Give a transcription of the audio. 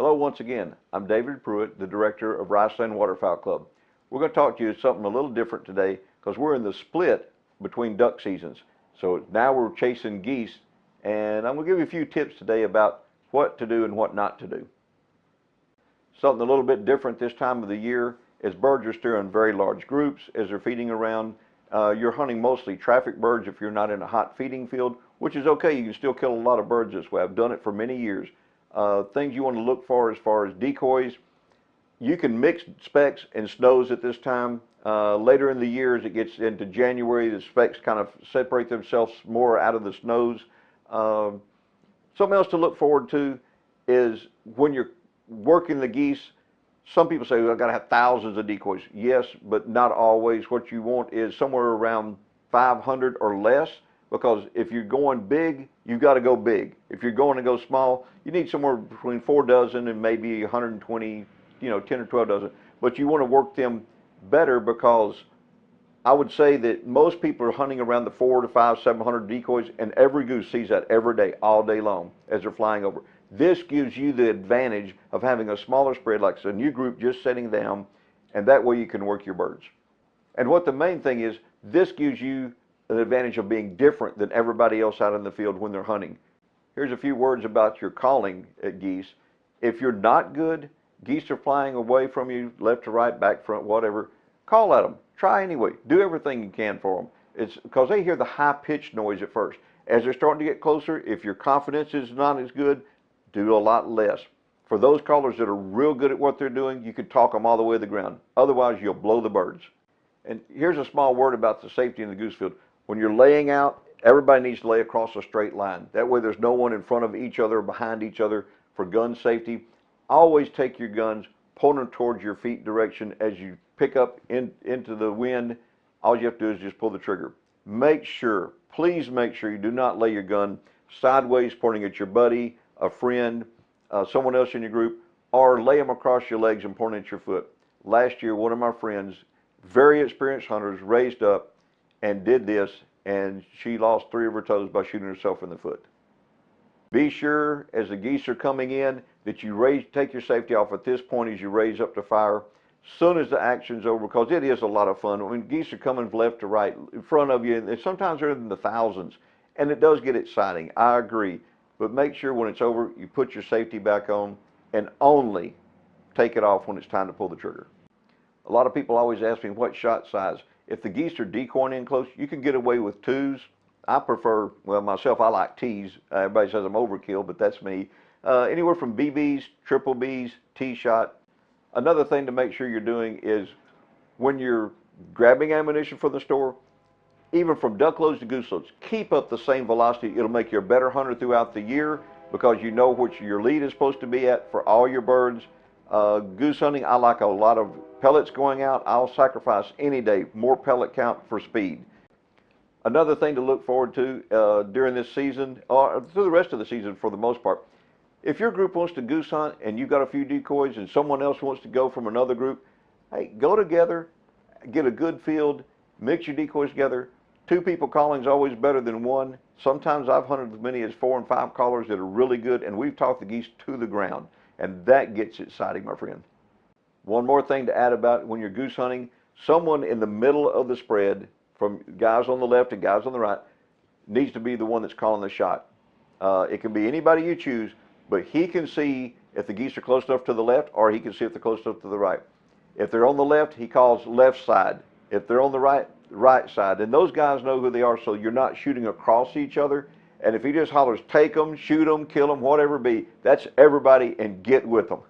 Hello once again. I'm David Pruett, the director of Riceland Waterfowl Club. We're going to talk to you something a little different today because we're in the split between duck seasons. So now we're chasing geese, and I'm going to give you a few tips today about what to do and what not to do. Something a little bit different this time of the year is birds are still in very large groups as they're feeding around. You're hunting mostly traffic birds if you're not in a hot feeding field, which is okay. You can still kill a lot of birds this way. I've done it for many years. Things you want to look for as far as decoys, you can mix specks and snows at this time. Later in the year, as it gets into January, the specks kind of separate themselves more out of the snows. Something else to look forward to is when you're working the geese, some people say, well, I've got to have thousands of decoys. Yes, but not always. What you want is somewhere around 500 or less, because if you're going big, you've got to go big. If you're going to go small, you need somewhere between 4 dozen and maybe 120, 10 or 12 dozen. But you want to work them better, because I would say that most people are hunting around the 400 to 500, 700 decoys, and every goose sees that every day, all day long, as they're flying over. This gives you the advantage of having a smaller spread, like a new group just setting down, and that way you can work your birds. And what the main thing is, this gives you an advantage of being different than everybody else out in the field when they're hunting. Here's a few words about your calling at geese. If you're not good, geese are flying away from you, left to right, back, front, whatever, call at them. Try anyway. Do everything you can for them. It's because they hear the high-pitched noise at first. As they're starting to get closer, if your confidence is not as good, do a lot less. For those callers that are real good at what they're doing, you can talk them all the way to the ground. Otherwise, you'll blow the birds. And here's a small word about the safety in the goose field. When you're laying out, everybody needs to lay across a straight line. That way there's no one in front of each other or behind each other for gun safety. Always take your guns, point them towards your feet direction. As you pick up into the wind, all you have to do is just pull the trigger. Make sure, please make sure you do not lay your gun sideways pointing at your buddy, a friend, someone else in your group, or lay them across your legs and pointing at your foot. Last year, one of my friends, very experienced hunters, raised up and did this, and she lost 3 of her toes by shooting herself in the foot. Be sure, as the geese are coming in, that you take your safety off at this point as you raise up to fire. Soon as the action's over, because it is a lot of fun. I mean, geese are coming left to right in front of you, and sometimes they're in the thousands, and it does get exciting. I agree. But make sure when it's over, you put your safety back on, and only take it off when it's time to pull the trigger. A lot of people always ask me what shot size. If the geese are decoying in close, you can get away with 2s. I prefer, well, myself, I like T's. Everybody says I'm overkill, but that's me. Anywhere from BBs, triple Bs, T-shot. Another thing to make sure you're doing is when you're grabbing ammunition from the store, even from duck loads to goose loads, keep up the same velocity. It'll make you a better hunter throughout the year, because you know what your lead is supposed to be at for all your birds. Goose hunting, I like a lot of pellets going out. I'll sacrifice any day more pellet count for speed. Another thing to look forward to during this season, or through the rest of the season for the most part, if your group wants to goose hunt and you've got a few decoys and someone else wants to go from another group, hey, go together, get a good field, mix your decoys together. 2 people calling is always better than 1. Sometimes I've hunted as many as 4 and 5 callers that are really good, and we've talked the geese to the ground, and that gets exciting, my friend. One more thing to add about when you're goose hunting, someone in the middle of the spread, from guys on the left and guys on the right, needs to be the one that's calling the shot. It can be anybody you choose, but he can see if the geese are close enough to the left, or he can see if they're close enough to the right. If they're on the left, he calls left side. If they're on the right, right side. And those guys know who they are, so you're not shooting across each other. And if he just hollers, take them, shoot them, kill them, whatever it be, that's everybody, and get with them.